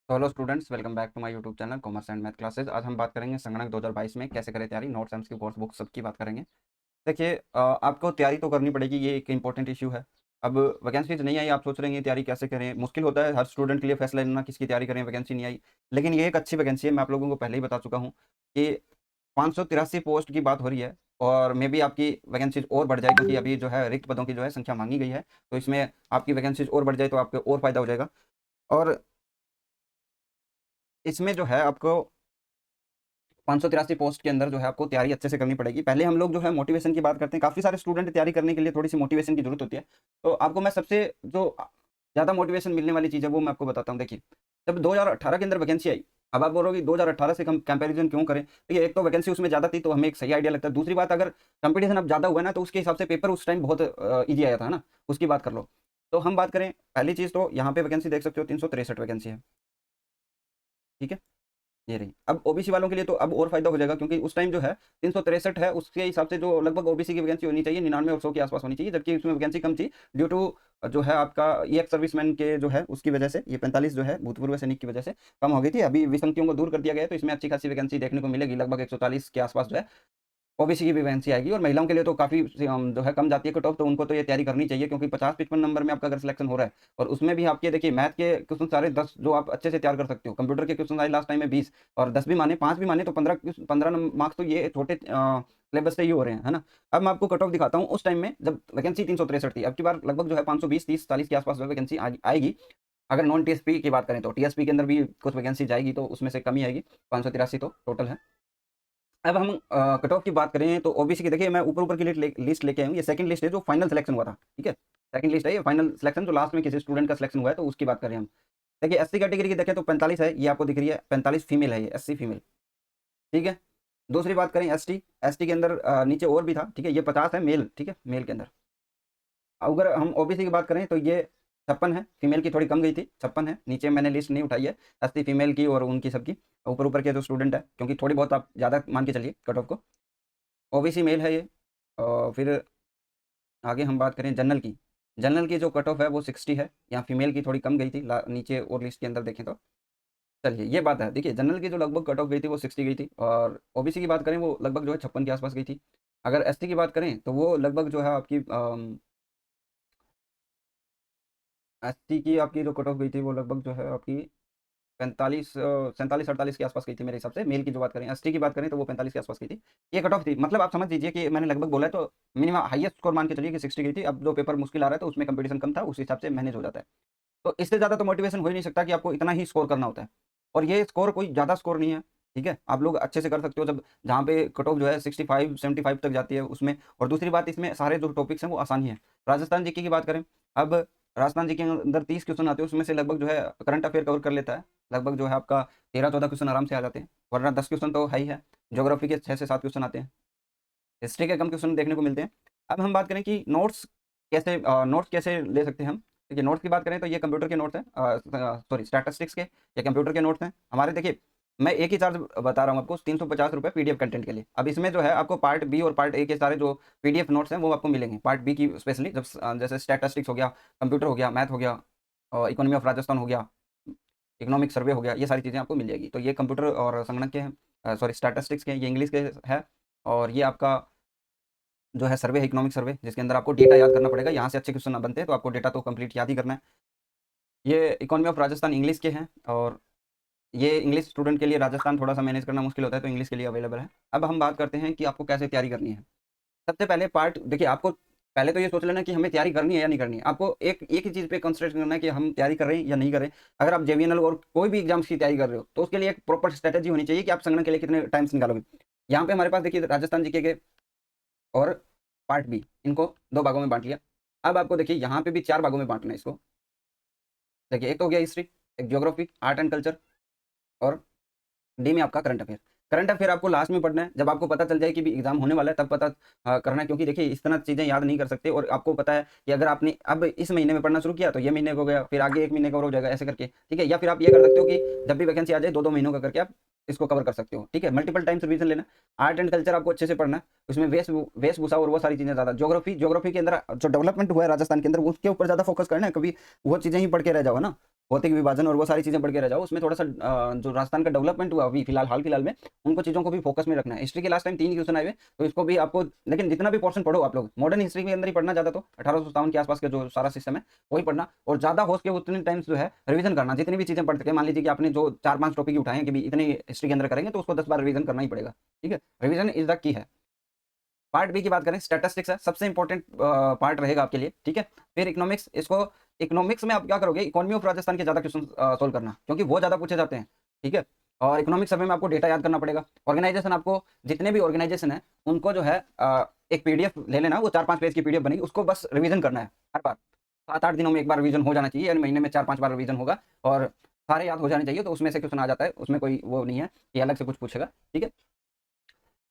तो hello students, welcome back to my YouTube channel commerce and math classes. आज हम बात करेंगे संगणक 2022 में कैसे करें तैयारी। नोट्स एम्स की कोर्स बुक सबकी बात करेंगे। देखिए, आपको तैयारी तो करनी पड़ेगी, ये एक इंपॉर्टेंट इशू है। अब वैकेंसीज नहीं आई, आप सोच रहे हैं तैयारी कैसे करें। मुश्किल होता है हर स्टूडेंट के लिए फैसला लेना किसकी तैयारी करें, वैकेंसी नहीं आई। लेकिन ये एक अच्छी वैकेंसी है, मैं आप लोगों को पहले ही बता चुका हूँ कि 583 पोस्ट की बात हो रही है। और मे बी आपकी वैकेंसीज और बढ़ जाए, क्योंकि अभी जो है रिक्त पदों की जो है संख्या मांगी गई है। तो इसमें आपकी वैकेंसीज और बढ़ जाए तो आपको और फायदा हो जाएगा। और इसमें जो है आपको 583 पोस्ट के अंदर जो है आपको तैयारी अच्छे से करनी पड़ेगी। पहले हम लोग जो है मोटिवेशन की बात करते हैं। काफ़ी सारे स्टूडेंट तैयारी करने के लिए थोड़ी सी मोटिवेशन की जरूरत होती है। तो आपको मैं सबसे जो ज़्यादा मोटिवेशन मिलने वाली चीज़ है वो मैं आपको बताता हूँ। देखिए, जब 2018 के अंदर वैकेंसी आई, अब आप बोलोगे 2018 से हम कंपैरिजन क्यों करें। देखिए, एक तो वैकेंसी उसमें ज़्यादा थी तो हमें एक सही आइडिया लगता है। दूसरी बात, अगर कंपटीशन अब ज़्यादा हुआ ना तो उसके हिसाब से पेपर उस टाइम बहुत ईजी आया था ना, उसकी बात कर लो। तो हम बात करें, पहली चीज़ तो यहाँ पे वैकेंसी देख सकते हो 363 वैकेंसी है। ठीक है, ये रही। अब ओबीसी वालों के लिए तो अब और फायदा हो जाएगा, क्योंकि उस टाइम जो है 363 है, उसके हिसाब से जो लगभग ओबीसी की वैकेंसी होनी चाहिए 99 और 100 के आसपास होनी चाहिए, जबकि उसमें वैकेंसी कम थी ड्यू टू जो है आपका ये एक्स सर्विसमैन के जो है उसकी वजह से। ये 45 जो है भूतपूर्व सैनिक की वजह से कम हो गई थी। अभी विसंगतियों को दूर कर दिया गया है, तो इसमें अच्छी खासी वैकेंसी देखने को मिलेगी। लगभग 140 के आसपास जो है ओबीसी की भी वैकेंसी आएगी। और महिलाओं के लिए तो काफ़ी जो है कम जाती है कट ऑफ, तो उनको तो ये तैयारी करनी चाहिए, क्योंकि 50-55 नंबर में आपका अगर सिलेक्शन हो रहा है और उसमें भी आपके देखिए मैथ के क्वेश्चन सारे 10 जो आप अच्छे से तैयार कर सकते हो। कंप्यूटर के क्वेश्चन आए लास्ट टाइम में 20, और 10 भी माने 5 भी माने तो 15 मार्क्स तो ये छोटे सिलेबस से ही हो रहे हैं, है ना। अब मैं आपको कट ऑफ दिखाता हूँ उस टाइम में जब वैकेंसी 363 थी। अब की बार लगभग जो है 520, 30, 40 के आसपास जो है वैकेंसी आएगी। अगर नॉन टीएसपी की बात करें तो टीएसपी के अंदर भी कुछ वैकेंसी जाएगी, तो उसमें से कमी आएगी। 583 तो टोटल है। अब हम कट ऑफ की बात करें तो ओबीसी की देखिए, मैं ऊपर ऊपर की लिस्ट लेके आया हूँ। ये सेकंड लिस्ट है जो फाइनल सिलेक्शन हुआ था। ठीक है, सेकंड लिस्ट है ये, फाइनल सिलेक्शन जो लास्ट में किसी स्टूडेंट का सिलेक्शन हुआ है, तो उसकी बात करें हम। देखिए, एससी कैटेगरी की देखें तो 45 है, ये आपको दिख रही है 45 फीमेल है, ये एससी फीमेल। ठीक है, दूसरी बात करें एसटी, एसटी के अंदर नीचे और भी था। ठीक है, ये 50 है मेल। ठीक है, मेल के अंदर। अगर हम ओबीसी की बात करें तो ये 56 है, फीमेल की थोड़ी कम गई थी, 56 है। नीचे मैंने लिस्ट नहीं उठाई है 80 फीमेल की और उनकी सबकी, ऊपर ऊपर के जो स्टूडेंट है, क्योंकि थोड़ी बहुत आप ज़्यादा मान के चलिए कट ऑफ को। ओबीसी मेल है ये। और फिर आगे हम बात करें जनरल की। जनरल की जो कट ऑफ है वो 60 है, यहाँ फीमेल की थोड़ी कम गई थी नीचे और लिस्ट के अंदर देखें तो। चलिए, ये बात है। देखिए, जनरल की जो लगभग कट ऑफ गई थी वो 60 गई थी, और ओबीसी की बात करें वो लगभग जो है 56 के आसपास गई थी। अगर एसटी की बात करें तो वो लगभग जो है आपकी एसटी की आपकी जो कट ऑफ गई थी वो लगभग जो है आपकी 45 47-48 के आसपास गई थी मेरे हिसाब से। मेल की जो बात करें, एसटी की बात करें तो वो 45 के आसपास गई थी। ये कट ऑफ थी, मतलब आप समझ लीजिए कि मैंने लगभग बोला है तो मिनिमम हाईएस्ट स्कोर मान के चलिए कि 60 गई थी। अब जो पेपर मुश्किल आ रहा है तो उसमें कंपटीशन कम था, उस हिसाब से मैनेज हो जाता है। तो इससे ज़्यादा तो मोटिवेशन हो ही नहीं सकता कि आपको इतना ही स्कोर करना होता है। और ये स्कोर कोई ज़्यादा स्कोर नहीं है। ठीक है, आप लोग अच्छे से कर सकते हो जब जहाँ पे कट ऑफ जो है 65-75 तक जाती है उसमें। और दूसरी बात, इसमें सारे जो टॉपिक्स हैं वो आसान ही है। राजस्थान जीके की बात करें, अब राजस्थान जीके के अंदर 30 क्वेश्चन आते हैं, उसमें से लगभग जो है करंट अफेयर कवर कर लेता है। लगभग जो है आपका 13-14 क्वेश्चन आराम से आ जाते हैं, वरना 10 क्वेश्चन तो है ही है। ज्योग्राफी के 6 से 7 क्वेश्चन आते हैं, हिस्ट्री के कम क्वेश्चन देखने को मिलते हैं। अब हम बात करें कि नोट्स कैसे ले सकते हैं हम। देखिए, नोट्स की बात करें तो ये कंप्यूटर के नोट्स हैं, सॉरी स्टैटिस्टिक्स के, ये कंप्यूटर के नोट्स हैं हमारे। देखिए, मैं एक ही चार्ज बता रहा हूँ आपको, 350 रुपये पीडीएफ कंटेंट के लिए। अब इसमें जो है आपको पार्ट बी और पार्ट ए के सारे जो पीडीएफ नोट्स हैं वो आपको मिलेंगे। पार्ट बी की स्पेशली जब जैसे स्टैटिस्टिक्स हो गया, कंप्यूटर हो गया, मैथ हो गया, इकोनॉमी ऑफ राजस्थान हो गया, इकोनॉमिक सर्वे हो गया, ये सारी चीज़ें आपको मिल जाएगी। तो ये कंप्यूटर और संगणक के हैं, सॉरी स्टैटिस्टिक्स के, ये इंग्लिश के है। और ये आपका जो है सर्वे है, इकोनॉमिक सर्वे, जिसके अंदर आपको डेटा याद करना पड़ेगा। यहाँ से अच्छे क्वेश्चन बनते हैं तो आपको डेटा तो कंप्लीट याद ही करना है। ये इकोनॉमी ऑफ राजस्थान इंग्लिश के हैं, और ये इंग्लिश स्टूडेंट के लिए राजस्थान थोड़ा सा मैनेज करना मुश्किल होता है, तो इंग्लिश के लिए अवेलेबल है। अब हम बात करते हैं कि आपको कैसे तैयारी करनी है। सबसे पहले पार्ट देखिए, आपको पहले तो ये सोच लेना कि हमें तैयारी करनी है या नहीं करनी है। आपको एक एक ही चीज़ पे कंसंट्रेट करना है कि हम तैयारी कर रहे हैं या नहीं कर रहे हैं। अगर आप जेवीएनएल और कोई भी एग्जाम्स की तैयारी कर रहे हो तो उसके लिए एक प्रॉपर स्ट्रेटेजी होनी चाहिए कि आप संगणन के लिए कितने टाइम्स निकालोगे। यहाँ पे हमारे पास देखिए राजस्थान जीके के और पार्ट बी, इनको दो भागों में बांट लिया। अब आपको देखिए यहाँ पे भी चार भागों में बांटना है इसको। देखिए, एक तो हो गया हिस्ट्री, एक ज्योग्राफी, आर्ट एंड कल्चर, और डी में आपका करंट अफेयर। करंट अफेयर आपको लास्ट में पढ़ना है, जब आपको पता चल जाए कि भी एग्जाम होने वाला है तब पता करना है, क्योंकि देखिए इस तरह चीज़ें याद नहीं कर सकते। और आपको पता है कि अगर आपने अब इस महीने में पढ़ना शुरू किया तो ये महीने को हो गया, फिर आगे एक महीने का और हो जाएगा, ऐसे करके। ठीक है, या फिर आप ये कर सकते हो कि जब भी वैकेंसी आ जाए 2-2 महीनों का करके आप इसको कवर कर सकते हो। ठीक है, मल्टीपल टाइम्स रिवीजन लेना। आर्ट एंड कल्चर आपको अच्छे से पढ़ना है, उसमें वेशभूषा और वो सारी चीज़ें ज़्यादा। ज्योग्राफी के अंदर जो डेवलपमेंट हुआ है राजस्थान के अंदर उसके ऊपर ज़्यादा फोकस करना है, कभी वो चीज़ें ही पढ़ के रह जाओ ना। भौतिक विभाजन और वो सारी चीज़ें पढ़ के रह जाओ। उसमें थोड़ा-सा जो राजस्थान का डेवलपमेंट हुआ अभी फिलहाल हाल-फिलहाल में, उनको चीज़ों को भी फोकस में रखना है। हिस्ट्री के लास्ट टाइम 3 क्वेश्चन आए हुए, तो इसको भी आपको, लेकिन जितना भी पोर्शन पढ़ो आप लोग, मॉडर्न हिस्ट्री के अंदर ही पढ़ना ज़्यादा, तो 1857 के आसपास का जो सारा सिस्टम है, वही पढ़ना, और ज़्यादा हो सके उतने टाइम्स जो है रिवीजन करना। जितनी भी चीज़ें पढ़ सके, मान लीजिए कि आपने जो 4-5 टॉपिक ही उठाए हैं कि भई इतनी हिस्ट्री के अंदर करेंगे, तो उसको 10 बार रिवीजन करना ही पड़ेगा। ठीक है? रिवीजन इज़ द की है। पार्ट बी की बात करें, स्टैटिस्टिक्स है, सबसे इंपॉर्टेंट पार्ट रहेगा आपके लिए। ठीक है? फिर इकोनॉमिक्स, इसको इकोनॉमिक्स में आप क्या करोगे, इकोनॉमी ऑफ राजस्थान के ज़्यादा क्वेश्चन सॉल्व करना, क्योंकि वो ज़्यादा पूछे जाते हैं। ठीक है? और इकोनॉमिक सर्वे में आपको डेटा याद करना पड़ेगा। ऑर्गेनाइजेशन, आपको जितने भी ऑर्गेनाइजेशन है उनको जो है एक पीडीएफ ले लेना, वो 4-5 पेज की पीडीएफ बनेगी, उसको बस रिवीजन करना है हर बार। 7-8 दिनों में एक बार रिवीजन हो जाना चाहिए, यानी महीने में 4-5 बार रिवीजन होगा और सारे याद हो जाने चाहिए, तो उसमें से क्वेश्चन आ जाता है, उसमें कोई वो नहीं है कि अलग से कुछ पूछेगा। ठीक है?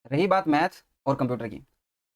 रही बात मैथ और कंप्यूटर की,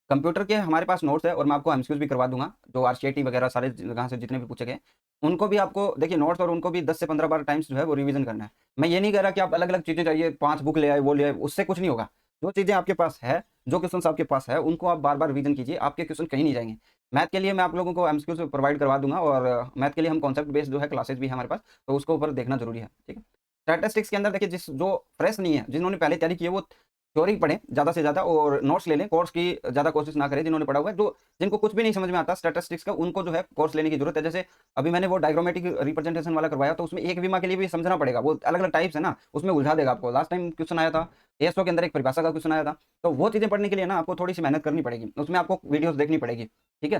कंप्यूटर के हमारे पास नोट्स है और मैं आपको एमसीक्यूज भी करवा दूंगा, जो आरसीआईटी वगैरह सारे जगह से जितने भी पूछे गए, उनको भी आपको देखिए नोट्स, और उनको भी 10 से 15 बार टाइम्स जो है वो रिवीजन करना है। मैं ये नहीं कह रहा कि आप अलग अलग चीज़ें चाहिए, 5 बुक ले आए, वो ले आए, उससे कुछ नहीं होगा। जो चीज़ें आपके पास है, जो क्वेश्चन आपके पास है, उनको आप बार बार रिवीजन कीजिए, आपके क्वेश्चन कहीं नहीं जाएंगे। मैथ के लिए मैं आप लोगों को एमसीक्यूज प्रोवाइड करवा दूंगा, और मैथ के लिए हम कॉन्सेप्ट बेस्ड जो है क्लासेज भी है हमारे पास, तो उसको ऊपर देखना जरूरी है। ठीक है? स्टैटिस्टिक्स के अंदर देखिए, जो फ्रेश नहीं है, जिन्होंने पहले तैयारी की है, वो थ्योरी पढ़ें ज़्यादा से ज़्यादा और नोट्स ले लें, कोर्स की ज़्यादा कोशिश ना करें। जिन्होंने पढ़ा हुआ है, जो जिनको कुछ भी नहीं समझ में आता स्टैटिस्टिक्स का, उनको जो है कोर्स लेने की जरूरत है। जैसे अभी मैंने वो डायग्रामेटिक रिप्रेजेंटेशन वाला करवाया, तो उसमें एक विमा के लिए भी समझना पड़ेगा, वो अलग अलग टाइप्स है ना, उसमें उलझा देगा आपको। लास्ट टाइम क्वेश्चन आया था एएसओ के अंदर, एक परिभाषा का क्वेश्चन आया था, तो वो चीज़ें पढ़ने के लिए ना आपको थोड़ी सी मेहनत करनी पड़ेगी, उसमें आपको वीडियोस देखनी पड़ेगी। ठीक है?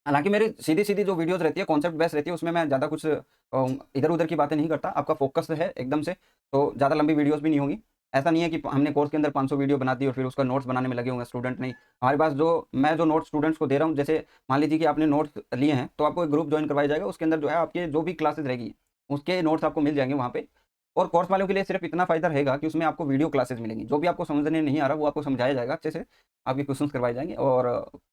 हालांकि मेरी सीधी सीधी जो वीडियोस रहती है, कॉन्सेप्ट बेस्ड रहती है, उसमें मैं ज़्यादा कुछ इधर उधर की बातें नहीं करता, आपका फोकस है एकदम से, तो ज़्यादा लंबी वीडियोस भी नहीं होंगी। ऐसा नहीं है कि हमने कोर्स के अंदर 500 वीडियो बना दी और फिर उसका नोट्स बनाने में लगे होंगे स्टूडेंट, नहीं। हमारे पास जो मैं जो नोट्स स्टूडेंट्स को दे रहा हूँ, जैसे मान लीजिए कि आपने नोट्स लिए हैं, तो आपको एक ग्रुप ज्वाइन करवाया जाएगा, उसके अंदर जो है आपके जो भी क्लासेस रहेगी, उसके नोट्स आपको मिल जाएंगे वहाँ पे। और कोर्स वालों के लिए सिर्फ इतना फायदा रहेगा कि उसमें आपको वीडियो क्लासेस मिलेंगी, जो भी आपको समझने नहीं आ रहा वो आपको समझाया जाएगा अच्छे से, आपके क्वेश्चन करवाए जाएंगे। और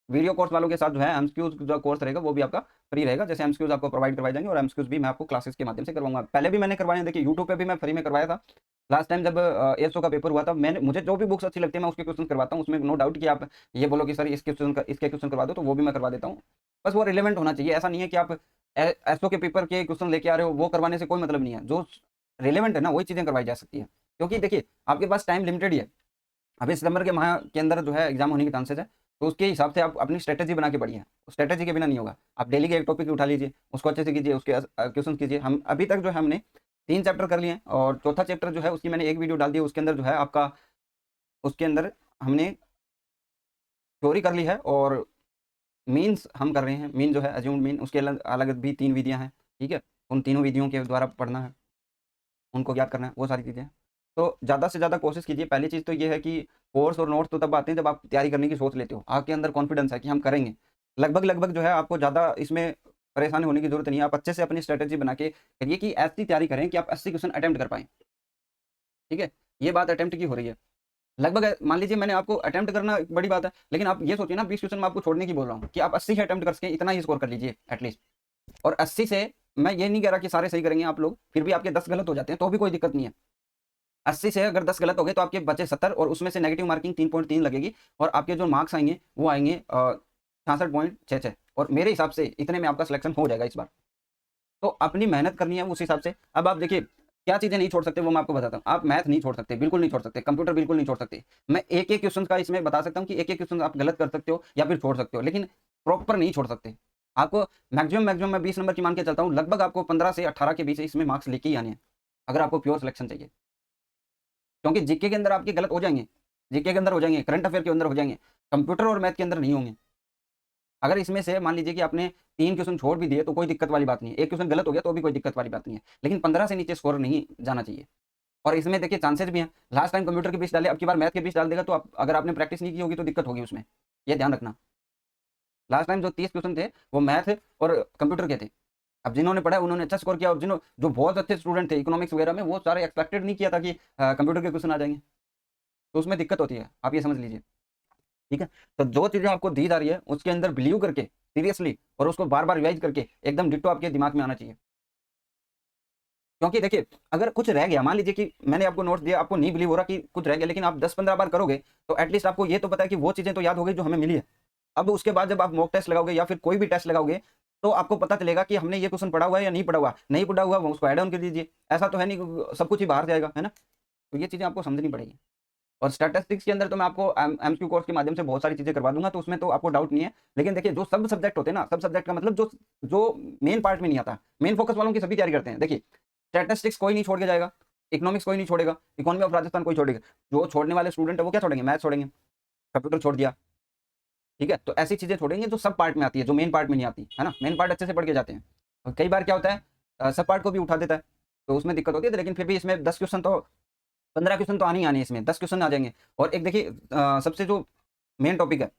वीडियो कोर्स वालों के साथ जो है एमसीक्यूज जो कोर्स रहेगा वो भी आपका फ्री रहेगा, जैसे एमसीक्यूज आपको प्रोवाइड करवाए जाएंगे, और एमसीक्यूज भी मैं आपको क्लासेस के माध्यम से करवाऊंगा। पहले भी मैंने करवाए हैं, देखिए यूट्यूब पे भी मैं फ्री में करवाया था। लास्ट टाइम जब एएसओ का पेपर हुआ था, मैंने मुझे जो भी बुक्स अच्छी लगती है मैं उसके क्वेश्चन करवाता हूँ, उसमें नो डाउट कि आप ये बोलो कि सर इसके क्वेश्चन करवा दो, तो वो भी मैं करवा देता हूँ। बस वो रिलेवेंट होना चाहिए, ऐसा नहीं है कि आप एसओ के पेपर के क्वेश्चन लेके आ रहे हो, वो करवाने से कोई मतलब नहीं है। जो रिलेवेंट है ना, वही चीज़ें करवाई जा सकती है, क्योंकि देखिए आपके पास टाइम लिमिटेड ही है। अभी सितंबर के माह के अंदर जो है एग्जाम होने के चांसेस है, तो उसके हिसाब से आप अपनी स्ट्रेटेजी बना के पढ़िए। स्ट्रेटेजी के बिना नहीं होगा। आप डेली के एक टॉपिक उठा लीजिए, उसको अच्छे से कीजिए, उसके क्वेश्चन कीजिए। हम अभी तक जो है हमने 3 चैप्टर कर लिए हैं, और चौथा चैप्टर जो है उसकी मैंने एक वीडियो डाल दी है, उसके अंदर जो है आपका, उसके अंदर हमने थ्योरी कर ली है, और मीन्स हम कर रहे हैं। मीन जो है अज्यूम्ड मीन, उसके अलग अलग भी 3 विधियाँ हैं। ठीक है? उन तीनों विधियों के द्वारा पढ़ना है, उनको याद करना है, वो सारी चीज़ें हैं। तो ज़्यादा से ज़्यादा कोशिश कीजिए। पहली चीज़ तो ये है कि कोर्स और नोट्स तो तब आते हैं जब आप तैयारी करने की सोच लेते हो, आपके अंदर कॉन्फिडेंस है कि हम करेंगे। लगभग जो है आपको ज़्यादा इसमें परेशानी होने की ज़रूरत नहीं है। आप अच्छे से अपनी स्ट्रैटेजी बना के करिए कि ऐसी तैयारी करें कि आप 80 क्वेश्चन अटेम्प्ट कर पाएँ। ठीक है? ये बात अटेम्प्ट की हो रही है। लगभग मान लीजिए मैंने आपको अटेम्प्ट करना एक बड़ी बात है, लेकिन आप ये सोचिए ना, 20 क्वेश्चन मैं आपको छोड़ने की बोल रहा हूँ कि आप 80 ही अटेम्प्ट कर सकें, इतना ही स्कोर कर लीजिए एटलीस्ट। और 80 से मैं ये नहीं कह रहा कि सारे सही करेंगे आप लोग, फिर भी आपके 10 गलत हो जाते हैं तो भी कोई दिक्कत नहीं है। 80 से अगर 10 गलत हो गए तो आपके बचे 70, और उसमें से नेगेटिव मार्किंग 3.3 लगेगी, और आपके जो मार्क्स आएंगे वो आएंगे 66.66, और मेरे हिसाब से इतने में आपका सिलेक्शन हो जाएगा इस बार। तो अपनी मेहनत करनी है उस हिसाब से। अब आप देखिए क्या चीज़ें नहीं छोड़ सकते, वो मैं आपको बताता हूँ। आप मैथ नहीं छोड़ सकते, बिल्कुल नहीं छोड़ सकते, कंप्यूटर बिल्कुल नहीं छोड़ सकते। मैं एक एक क्वेश्चन का इसमें बता सकता हूँ कि एक एक क्वेश्चन आप गलत कर सकते हो या फिर छोड़ सकते हो, लेकिन प्रॉपर नहीं छोड़ सकते। आपको मैक्सिमम मैं 20 नंबर की मान के चलता हूँ, लगभग आपको 15 से 18 के बीच इसमें मार्क्स लेके ही आने हैं, अगर आपको प्योर सिलेक्शन चाहिए। क्योंकि जीके के अंदर आपके गलत हो जाएंगे, जीके के अंदर हो जाएंगे, करंट अफेयर के अंदर हो जाएंगे, कंप्यूटर और मैथ के अंदर नहीं होंगे। अगर इसमें से मान लीजिए कि आपने 3 क्वेश्चन छोड़ भी दिए तो कोई दिक्कत वाली बात नहीं है, एक क्वेश्चन गलत हो गया तो भी कोई दिक्कत वाली बात नहीं है, लेकिन 15 से नीचे स्कोर नहीं जाना चाहिए। और इसमें देखिए चांसेस भी हैं, लास्ट टाइम कंप्यूटर के बीच डाले, अब की बार मैथ के बीच डाल देगा, तो आप अगर आपने प्रैक्टिस नहीं की होगी तो दिक्कत होगी उसमें, ये ध्यान रखना। लास्ट टाइम जो 30 क्वेश्चन थे वो मैथ और कंप्यूटर के थे। अब जिन्होंने पढ़ा उन्होंने अच्छा स्कोर किया, और जो बहुत अच्छे स्टूडेंट थे इकोनॉमिक्स वगैरह में, वो सारे एक्सपेक्टेड नहीं किया था कि कंप्यूटर के क्वेश्चन आ जाएंगे, तो उसमें दिक्कत होती है, आप ये समझ लीजिए। ठीक है? तो जो चीज़ें आपको दी जा रही है उसके अंदर बिलीव करके सीरियसली, और उसको बार बार रिवाइज करके एकदम डिट्टो आपके दिमाग में आना चाहिए। क्योंकि देखिए अगर कुछ रह गया, मान लीजिए कि मैंने आपको नोट्स दिया, आपको नहीं बिलीव हो रहा कि कुछ रह गया, लेकिन आप 10-15 बार करोगे तो एटलीस्ट आपको ये तो पता है कि वो चीज़ें तो याद हो गई जो हमें मिली है। अब उसके बाद जब आप मॉक टेस्ट लगाओगे या फिर कोई भी टेस्ट लगाओगे, तो आपको पता चलेगा कि हमने ये क्वेश्चन पढ़ा हुआ है या नहीं पढ़ा हुआ। नहीं पढ़ा हुआ वो उसको ऐड ऑन कर दीजिए, ऐसा तो है नहीं सब कुछ ही बाहर जाएगा, है ना। तो ये चीज़ें आपको समझनी पड़ेगी। और स्टैटिस्टिक्स के अंदर तो मैं आपको एमसीक्यू कोर्स के माध्यम से बहुत सारी चीज़ें करवा दूंगा, तो उसमें तो आपको डाउट नहीं है। लेकिन देखिए जो सब सब्जेक्ट होते हैं ना, सब सब्जेक्ट का मतलब जो जो मेन पार्ट में नहीं आता, मेन फोकस वालों की सभी तैयारी करते हैं। देखिए स्टैटिस्टिक्स कोई नहीं छोड़ के जाएगा, इकोनॉमिक्स कोई नहीं छोड़ेगा, इकोनॉमी ऑफ राजस्थान कोई छोड़ेगा। जो छोड़ने वाले स्टूडेंट है वो क्या छोड़ेंगे, मैथ छोड़ेंगे, कंप्यूटर छोड़ दिया, ठीक है। तो ऐसी चीज़ें छोड़ेंगे जो सब पार्ट में आती है, जो मेन पार्ट में नहीं आती, है ना। मेन पार्ट अच्छे से पढ़ के जाते हैं। और कई बार क्या होता है सब पार्ट को भी उठा देता है, तो उसमें दिक्कत होती है। लेकिन फिर भी इसमें 10 क्वेश्चन तो 15 क्वेश्चन तो आने ही आने हैं, इसमें 10 क्वेश्चन आ जाएंगे। और एक देखिए सबसे जो मेन टॉपिक है,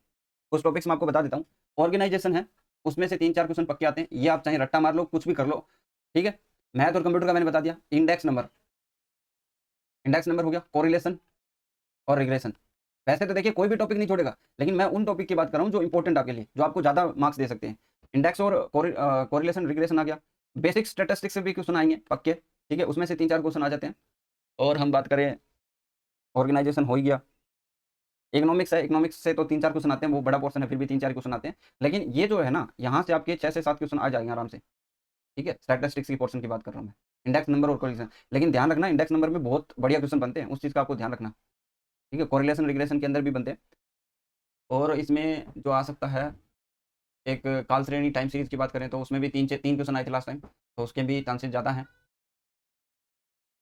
उस टॉपिक्स में आपको बता देता हूँ। ऑर्गेनाइजेशन है, उसमें से 3-4 क्वेश्चन पक्के आते हैं। ये आप चाहे रट्टा मार लो, कुछ भी कर लो, ठीक है। मैथ और कंप्यूटर का मैंने बता दिया। इंडेक्स नंबर, इंडेक्स नंबर हो गया, कोरिलेशन और रिग्रेशन। वैसे तो देखिए कोई भी टॉपिक नहीं छोड़ेगा, लेकिन मैं उन टॉपिक की बात कर रहा हूँ जो इंपॉर्टेंट आपके लिए, जो आपको ज़्यादा मार्क्स दे सकते हैं। इंडेक्स और कोरिलेशन रिग्रेशन आ गया। बेसिक स्टैटिस्टिक्स से भी क्वेश्चन आएंगे पक्के, ठीक है। उसमें से 3-4 क्वेश्चन आ जाते हैं। और हम बात करें, ऑर्गेनाइजेशन हो ही गया। इकोनॉमिक्स है, इकोनॉमिक्स से तो 3-4 क्वेश्चन आते हैं, वो बड़ा पोर्शन है, फिर भी 3-4 क्वेश्चन आते हैं। लेकिन ये जो है ना, यहाँ से आपके 6 से 7 क्वेश्चन आ जाएंगे आराम से, ठीक है। स्टैटिस्टिक्स की पोर्शन की बात कर रहा हूँ मैं, इंडेक्स नंबर और कोरिलेशन। लेकिन ध्यान रखना, इंडेक्स नंबर में बहुत बढ़िया क्वेश्चन बनते हैं, उस चीज़ का आपको ध्यान रखना, ठीक है। कोरिलेशन रिग्रेशन के अंदर भी बनते हैं। और इसमें जो आ सकता है, एक काल श्रेणी टाइम सीरीज की बात करें तो उसमें भी 3 क्वेश्चन आए थे लास्ट टाइम, तो उसके भी चांसेस ज़्यादा हैं।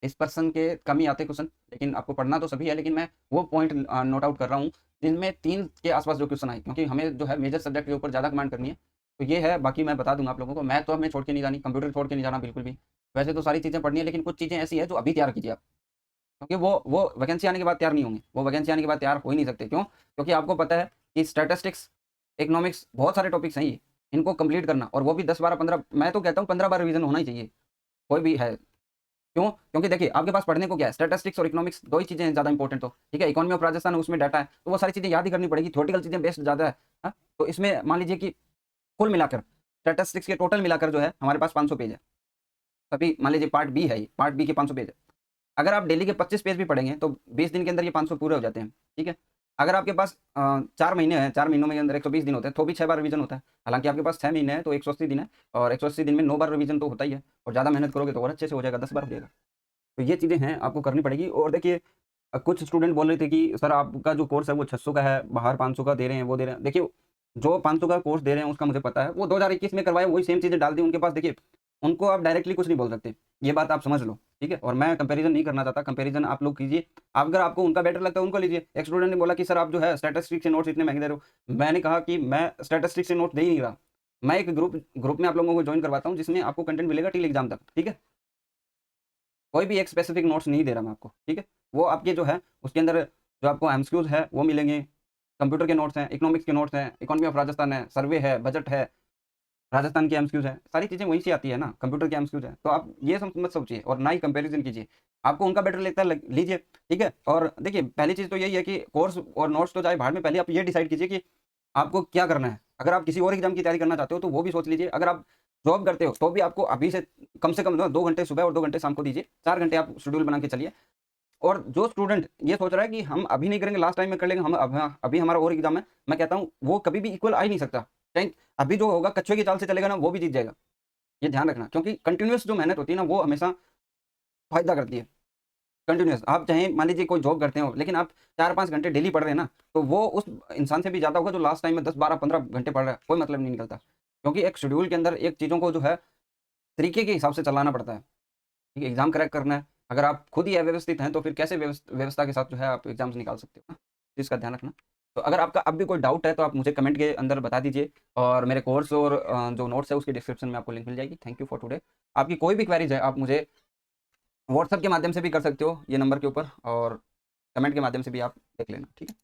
इस पर्सन के कम ही आते क्वेश्चन, लेकिन आपको पढ़ना तो सभी है। लेकिन मैं वो पॉइंट नोट आउट कर रहा हूँ जिनमें 3 के आसपास जो क्वेश्चन आए, क्योंकि हमें जो है मेजर सब्जेक्ट के ऊपर ज़्यादा कमांड करनी है। तो ये है, बाकी मैं बता दूंगा आप लोगों को। मैथ तो हमें छोड़ के नहीं जानी, कंप्यूटर छोड़ के नहीं जाना बिल्कुल भी। वैसे तो सारी चीज़ें पढ़नी है, लेकिन कुछ चीज़ें ऐसी है जो अभी तैयार कीजिए आप, क्योंकि वो वैकेंसी आने के बाद तैयार नहीं होंगे। वो वैकेंसी आने के बाद तैयार हो ही नहीं सकते। क्यों? क्योंकि आपको पता है कि स्टैटिस्टिक्स, इकोनॉमिक्स, बहुत सारे टॉपिक्स हैं ये, इनको कंप्लीट करना, और वो भी 10-12-15, मैं तो कहता हूँ 15 बार रिवीजन होना ही चाहिए, कोई भी है। क्यों? क्योंकि देखिए आपके पास पढ़ने को क्या है, स्टैटिस्टिक्स और इकोनॉमिक्स, दो ही चीज़ें हैं ज़्यादा इंपॉर्टेंट। तो ठीक है, इकोनॉमी ऑफ राजस्थान है, उसमें डाटा है, तो वो सारी चीज़ें याद ही करनी पड़ेगी। थ्योरेटिकल चीज़ें बेस्ड ज़्यादा है। हाँ? तो इसमें मान लीजिए कि कुल मिलाकर स्टैटिस्टिक्स के टोटल मिलाकर जो है हमारे पास 500 पेज है। तभी मान लीजिए पार्ट बी है, ये पार्ट बी के 500 पेज है। अगर आप डेली के 25 पेज भी पढ़ेंगे तो 20 दिन के अंदर ये 500 पूरे हो जाते हैं, ठीक है। अगर आपके पास 4 महीने हैं, 4 महीनों में अंदर 120 दिन होते हैं, तो भी 6 बार रिवीजन होता है। हालांकि आपके पास 6 महीने हैं तो 180 दिन है, और 180 दिन में 9 बार रिवीजन तो होता ही है। और ज़्यादा मेहनत करोगे तो और अच्छे से हो जाएगा, 10 बार हो जाएगा। तो ये चीज़ें हैं, आपको करनी पड़ेगी। और देखिए कुछ स्टूडेंट बोल रहे थे कि सर आपका जो कोर्स है वो 600 का है, बाहर 500 का दे रहे हैं, वो दे रहे हैं। देखिए जो 500 का कोर्स दे रहे हैं उसका मुझे पता है, वो 2021 में करवाए, वही सेम चीज़ें डाल दी उनके पास। देखिए उनको आप डायरेक्टली कुछ नहीं बोल सकते, ये बात आप समझ लो, ठीक है। और मैं कंपैरिजन नहीं करना चाहता, कंपैरिजन आप लोग कीजिए। अगर आपको उनका बेटर लगता है उनको लीजिए। एक स्टूडेंट ने बोला कि सर आप जो है स्टैटिस्टिक्स के नोट्स इतने महंगे दे रहे हो। मैंने कहा कि मैं स्टैटिस्टिक्स के नोट्स दे ही नहीं रहा, मैं एक ग्रुप में आप लोगों को ज्वाइन करवाता हूँ, जिसमें आपको कंटेंट मिलेगा टिल एग्जाम तक, ठीक है। कोई भी एक स्पेसिफिक नोट्स नहीं दे रहा मैं आपको, ठीक है। वो आपके जो है उसके अंदर जो आपको एमसीक्यूज है वो मिलेंगे, कंप्यूटर के नोट्स हैं, इकोनॉमिक्स के नोट्स हैं, इकोनॉमी ऑफ राजस्थान है, सर्वे है, बजट है, राजस्थान की एमसीक्यूज है, सारी चीज़ें वहीं से आती है ना, कंप्यूटर के एमसीक्यूज है। तो आप ये सब मत सोचिए और ना ही कंपैरिजन कीजिए। आपको उनका बेटर लगता है लीजिए, ठीक है। और देखिए पहली चीज़ तो यही है कि कोर्स और नोट्स तो चाहे भाड़ में, पहले आप ये डिसाइड कीजिए कि आपको क्या करना है। अगर आप किसी और एग्जाम की तैयारी करना चाहते हो तो वो भी सोच लीजिए। अगर आप जॉब करते हो तो भी आपको अभी से कम 2 घंटे सुबह और 2 घंटे शाम को दीजिए, 4 घंटे आप शेड्यूल बना के चलिए। और जो स्टूडेंट ये सोच रहा है कि हम अभी नहीं करेंगे, लास्ट टाइम में कर लेंगे, हम अभी हमारा और एग्जाम है, मैं कहता हूँ वो कभी भी इक्वल आ ही नहीं सकता। चाहे अभी जो होगा कच्छुए की चाल से चलेगा ना, वो भी जीत जाएगा। ये ध्यान रखना, क्योंकि कंटिन्यूस जो मेहनत होती है ना, वो हमेशा फायदा करती है। कंटिन्यूस आप चाहे मान लीजिए कोई जॉब करते हो, लेकिन आप 4-5 घंटे डेली पढ़ रहे हैं ना, तो वो उस इंसान से भी ज़्यादा होगा जो लास्ट टाइम में 10-12-15 घंटे पढ़ रहा है। कोई मतलब नहीं निकलता, क्योंकि एक शेड्यूल के अंदर एक चीज़ों को जो है तरीके के हिसाब से चलाना पड़ता है, ठीक है। एग्जाम क्रैक करना है, अगर आप खुद ही अव्यवस्थित हैं तो फिर कैसे व्यवस्था के साथ जो है आप एग्जाम्स निकाल सकते हो ना, इसका ध्यान रखना। तो अगर आपका अब भी कोई डाउट है तो आप मुझे कमेंट के अंदर बता दीजिए, और मेरे कोर्स और जो नोट्स है उसके डिस्क्रिप्शन में आपको लिंक मिल जाएगी। Thank you for today. आपकी कोई भी क्वेरीज है आप मुझे व्हाट्सएप के माध्यम से भी कर सकते हो, ये नंबर के ऊपर, और कमेंट के माध्यम से भी आप देख लेना, ठीक है।